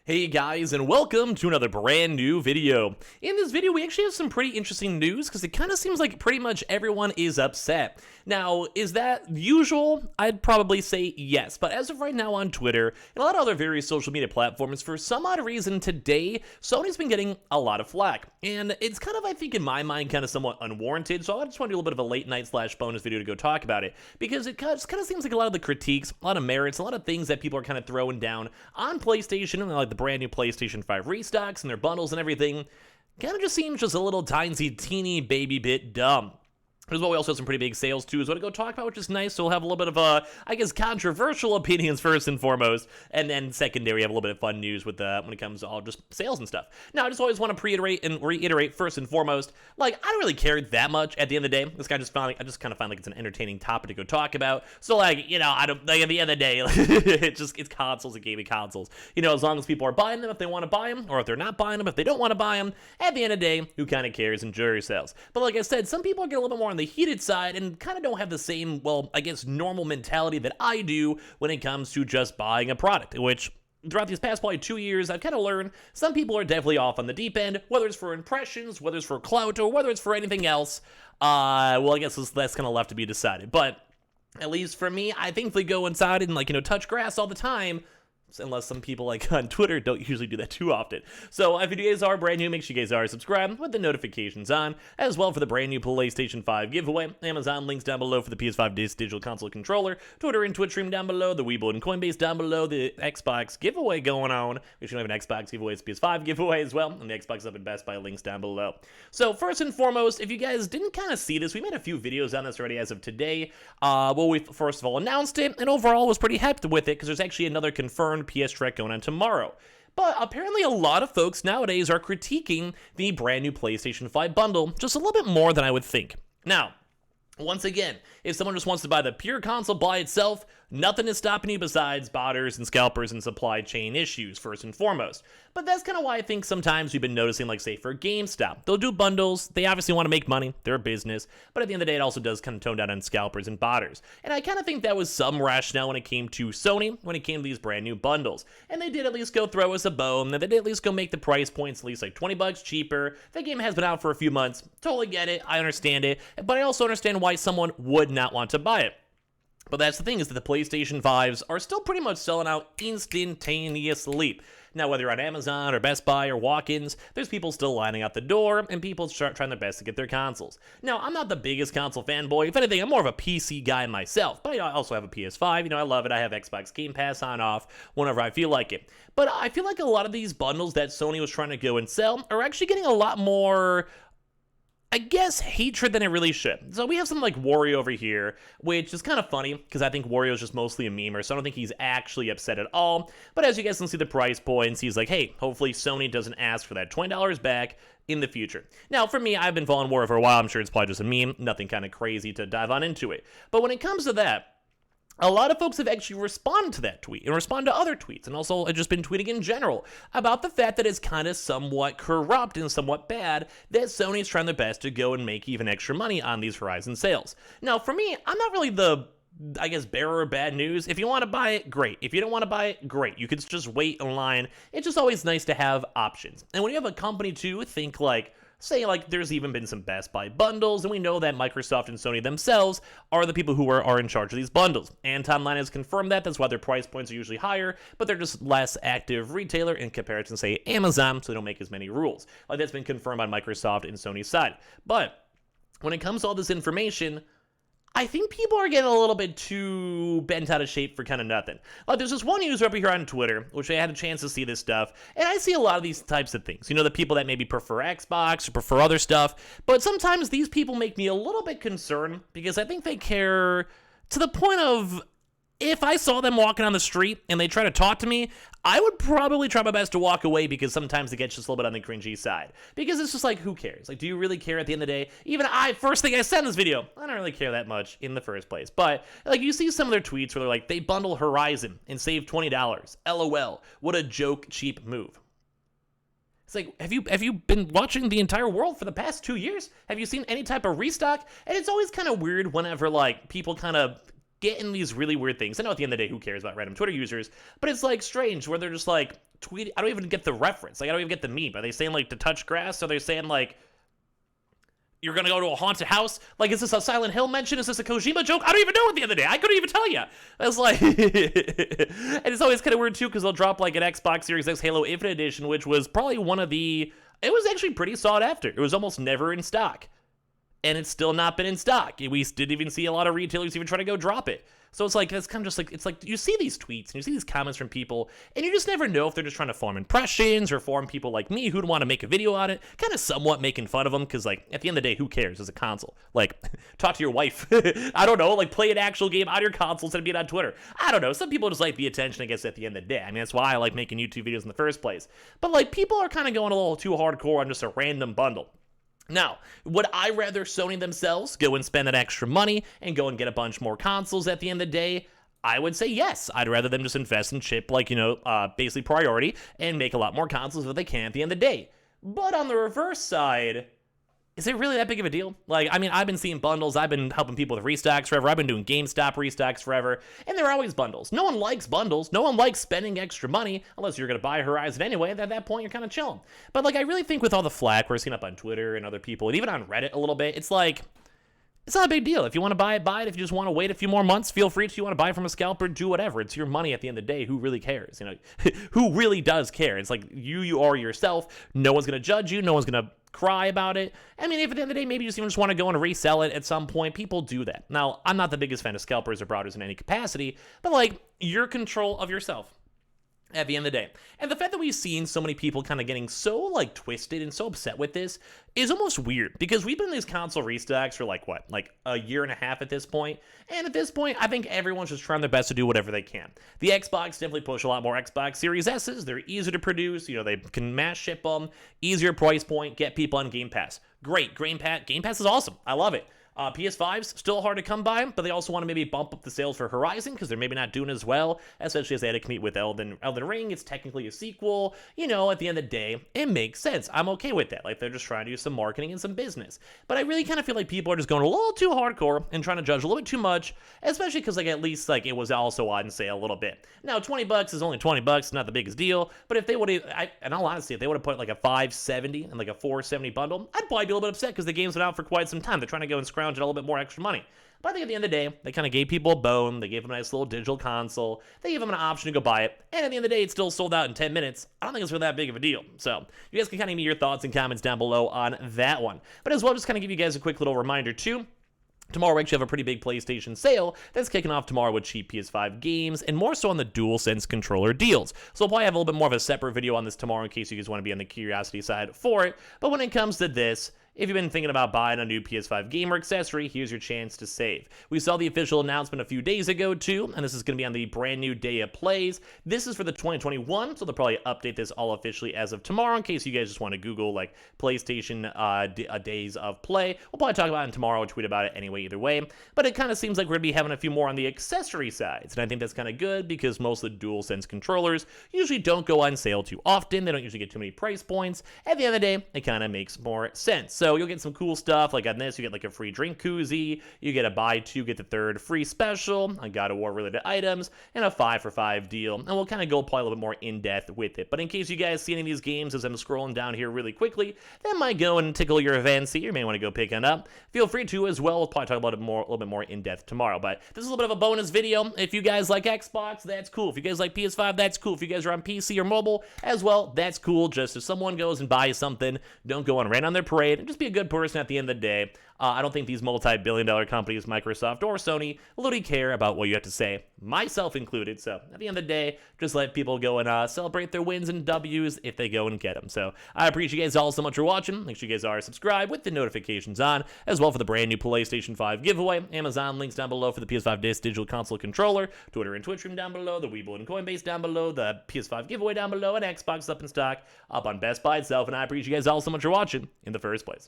Hey guys, and welcome to another brand new video. In this video, we actually have some pretty interesting news because it kind of seems like pretty much everyone is upset. Now, is that usual? I'd probably say yes, but as of right now on Twitter and a lot of other various social media platforms, for some odd reason today, Sony's been getting a lot of flack. And it's kind of, I think in my mind, kind of somewhat unwarranted, so I just want to do a little bit of a late night / bonus video to go talk about it, because it kind of seems like a lot of the critiques, a lot of merits, a lot of things that people are kind of throwing down on PlayStation and like the brand new PlayStation 5 restocks and their bundles and everything kind of just seems just a little tiny, teeny baby bit dumb. As well, we also have some pretty big sales too, is what to go talk about, which is nice. So we'll have a little bit of, I guess, controversial opinions first and foremost, and then secondary, have a little bit of fun news with when it comes to all just sales and stuff. Now, I just always want to reiterate first and foremost, like, I don't really care that much at the end of the day. This guy I just kind of find like it's an entertaining topic to go talk about. So, like, you know, I don't, like, at the end of the day, it's consoles and gaming consoles. You know, as long as people are buying them if they want to buy them, or if they're not buying them if they don't want to buy them, at the end of the day, who kind of cares? Enjoy yourselves. But like I said, some people get a little bit more on the heated side and kind of don't have the same, well, I guess, normal mentality that I do when it comes to just buying a product, which throughout these past probably 2 years, I've kind of learned some people are definitely off on the deep end, whether it's for impressions, whether it's for clout, or whether it's for anything else. Well, I guess that's kind of left to be decided. But at least for me, I thankfully go inside and, like, you know, touch grass all the time. Unless some people like on Twitter don't usually do that too often. So if you guys are brand new, make sure you guys are subscribed with the notifications on, as well for the brand new PlayStation 5 giveaway. Amazon links down below for the PS5 Digital Console Controller, Twitter and Twitch stream down below, the Weibo and Coinbase down below, the Xbox giveaway going on. We should have an Xbox giveaway, it's PS5 giveaway as well, and the Xbox Up and Best Buy links down below. So first and foremost, if you guys didn't kind of see this, we made a few videos on this already as of today. Well, we first of all announced it, and overall was pretty hyped with it because there's actually another confirmed PS Trek going on tomorrow. But apparently a lot of folks nowadays are critiquing the brand new PlayStation 5 bundle just a little bit more than I would think. Now, once again, if someone just wants to buy the pure console by itself, nothing is stopping you besides botters and scalpers and supply chain issues, first and foremost. But that's kind of why I think sometimes we've been noticing, like, say, for GameStop, they'll do bundles, they obviously want to make money, they're a business, but at the end of the day, it also does kind of tone down on scalpers and botters. And I kind of think that was some rationale when it came to Sony, when it came to these brand new bundles. And they did at least go throw us a bone, and they did at least go make the price points at least like $20 cheaper. The game has been out for a few months, totally get it, I understand it, but I also understand why someone would not want to buy it. But that's the thing, is that the PlayStation 5s are still pretty much selling out instantaneously. Now, whether you're on Amazon or Best Buy or walk-ins, there's people still lining out the door, and people start trying their best to get their consoles. Now, I'm not the biggest console fanboy. If anything, I'm more of a PC guy myself, but I also have a PS5. You know, I love it. I have Xbox Game Pass on off whenever I feel like it. But I feel like a lot of these bundles that Sony was trying to go and sell are actually getting a lot more, I guess, hatred than it really should. So we have some like Wario over here, which is kind of funny because I think Wario is just mostly a memer, so I don't think he's actually upset at all. But as you guys can see the price points, he's like, hey, hopefully Sony doesn't ask for that $20 back in the future. Now, for me, I've been following Wario for a while. I'm sure it's probably just a meme, nothing kind of crazy to dive on into it. But when it comes to that, a lot of folks have actually responded to that tweet and responded to other tweets, and also have just been tweeting in general about the fact that it's kind of somewhat corrupt and somewhat bad that Sony is trying their best to go and make even extra money on these Horizon sales. Now, for me, I'm not really the, I guess, bearer of bad news. If you want to buy it, great. If you don't want to buy it, great. You could just wait in line. It's just always nice to have options. And when you have a company too, think like, say, like, there's even been some Best Buy bundles, and we know that Microsoft and Sony themselves are the people who are in charge of these bundles. And Timeline has confirmed that. That's why their price points are usually higher, but they're just less active retailer in comparison to, say, Amazon, so they don't make as many rules. Like, that's been confirmed on Microsoft and Sony's side. But when it comes to all this information, I think people are getting a little bit too bent out of shape for kind of nothing. Like, there's this one user over here on Twitter, which I had a chance to see this stuff, and I see a lot of these types of things. You know, the people that maybe prefer Xbox or prefer other stuff, but sometimes these people make me a little bit concerned because I think they care to the point of, if I saw them walking on the street and they try to talk to me, I would probably try my best to walk away because sometimes it gets just a little bit on the cringy side. Because it's just like, who cares? Like, do you really care at the end of the day? Even first thing I said in this video, I don't really care that much in the first place. But, like, you see some of their tweets where they're like, they bundle Horizon and save $20. LOL. What a joke, cheap move. It's like, have you been watching the entire world for the past 2 years? Have you seen any type of restock? And it's always kind of weird whenever, like, people kind of get in these really weird things. I know at the end of the day, who cares about random Twitter users, but it's like strange where they're just like tweeting. I don't even get the reference. Like, I don't even get the meme. Are they saying, like, to touch grass? Are they saying, like, you're gonna go to a haunted house? Like, is this a Silent Hill mention? Is this a Kojima joke? I don't even know at the end of the day. I couldn't even tell you. I was like, and it's always kind of weird too, because they'll drop like an Xbox Series X Halo Infinite Edition, which was probably one of the, it was actually pretty sought after. It was almost never in stock, and it's still not been in stock. We didn't even see a lot of retailers even try to go drop it. So it's like, that's kind of just like, it's like you see these tweets and you see these comments from people, and you just never know if they're just trying to form impressions or form people like me who'd want to make a video on it, kind of somewhat making fun of them, because like at the end of the day, who cares? It's a console. Like, talk to your wife. I don't know, like play an actual game on your console instead of being on Twitter. I don't know. Some people just like the attention, I guess, at the end of the day. I mean, that's why I like making YouTube videos in the first place. But like, people are kind of going a little too hardcore on just a random bundle. Now, would I rather Sony themselves go and spend that extra money and go and get a bunch more consoles at the end of the day? I would say yes. I'd rather them just invest in chip, like, basically priority, and make a lot more consoles if they can at the end of the day. But on the reverse side, is it really that big of a deal? Like, I mean, I've been seeing bundles. I've been helping people with Restocks forever. I've been doing GameStop Restocks forever, and there are always bundles. No one likes bundles. No one likes spending extra money, unless you're going to buy Horizon anyway. At that point, you're kind of chilling. But, like, I really think with all the flack we're seeing up on Twitter and other people, and even on Reddit a little bit, it's like, it's not a big deal. If you want to buy it, buy it. If you just want to wait a few more months, feel free to. If you want to buy from a scalper, do whatever. It's your money at the end of the day. Who really cares? Who really does care? It's like you are yourself. No one's going to judge you. No one's going to cry about it. I mean, if at the end of the day, maybe you just want to go and resell it at some point, people do that. Now, I'm not the biggest fan of scalpers or browsers in any capacity, but like, you're control of yourself at the end of the day. And the fact that we've seen so many people kind of getting so like twisted and so upset with this is almost weird, because we've been in these console restocks for like a year and a half at this point. And at this point, I think everyone's just trying their best to do whatever they can. The Xbox definitely push a lot more Xbox Series S's. They're easier to produce. They can mass ship them, easier price point, get people on Game Pass. Great. Game Pass is awesome. I love it. PS5's still hard to come by, but they also want to maybe bump up the sales for Horizon, because they're maybe not doing as well, especially as they had to compete with Elden Ring. It's technically a sequel. At the end of the day, it makes sense. I'm okay with that. Like, they're just trying to do some marketing and some business. But I really kind of feel like people are just going a little too hardcore and trying to judge a little bit too much, especially because, like, at least, like, it was also on sale a little bit. Now, $20 is only $20, not the biggest deal, but if they would have, in all honesty, if they would have put, like, a $570 and, like, a $470 bundle, I'd probably be a little bit upset, because the game's been out for quite some time. They're trying to go and scrounge a little bit more extra money. But I think at the end of the day, they kind of gave people a bone. They gave them a nice little digital console. They gave them an option to go buy it. And at the end of the day, it's still sold out in 10 minutes. I don't think it's really that big of a deal. So you guys can kind of give me your thoughts and comments down below on that one. But as well, just kind of give you guys a quick little reminder too. Tomorrow, we actually have a pretty big PlayStation sale that's kicking off tomorrow with cheap PS5 games, and more so on the DualSense controller deals. So I'll probably have a little bit more of a separate video on this tomorrow in case you guys want to be on the curiosity side for it. But when it comes to this, if you've been thinking about buying a new PS5 gamer accessory, here's your chance to save. We saw the official announcement a few days ago too, and this is going to be on the brand new Day of Plays. This is for the 2021, so they'll probably update this all officially as of tomorrow in case you guys just want to Google like PlayStation Days of Play. We'll probably talk about it tomorrow, tweet about it anyway either way, but it kind of seems like we're going to be having a few more on the accessory sides, and I think that's kind of good because most of the DualSense controllers usually don't go on sale too often. They don't usually get too many price points. At the end of the day, it kind of makes more sense. So you'll get some cool stuff. Like on this, you get like a free drink koozie, you get a buy two, get the third free special, a God of War related items, and a 5 for 5 deal. And we'll kind of go probably a little bit more in depth with it. But in case you guys see any of these games as I'm scrolling down here really quickly, that might go and tickle your fancy. You may want to go pick it up. Feel free to as well. We'll probably talk about it a little bit more in depth tomorrow. But this is a little bit of a bonus video. If you guys like Xbox, that's cool. If you guys like PS5, that's cool. If you guys are on PC or mobile as well, that's cool. Just if someone goes and buys something, don't go and rain on their parade, and just be a good person at the end of the day. I don't think these multi-billion-dollar companies, Microsoft or Sony, really care about what you have to say, myself included. So at the end of the day, just let people go and celebrate their wins and W's if they go and get them. So I appreciate you guys all so much for watching. Make sure you guys are subscribed with the notifications on, as well for the brand new PlayStation 5 giveaway. Amazon links down below for the PS5 digital console controller, Twitter and Twitch room down below, the Webull and Coinbase down below, the PS5 giveaway down below, and Xbox up in stock up on Best Buy itself. And I appreciate you guys all so much for watching in the first place.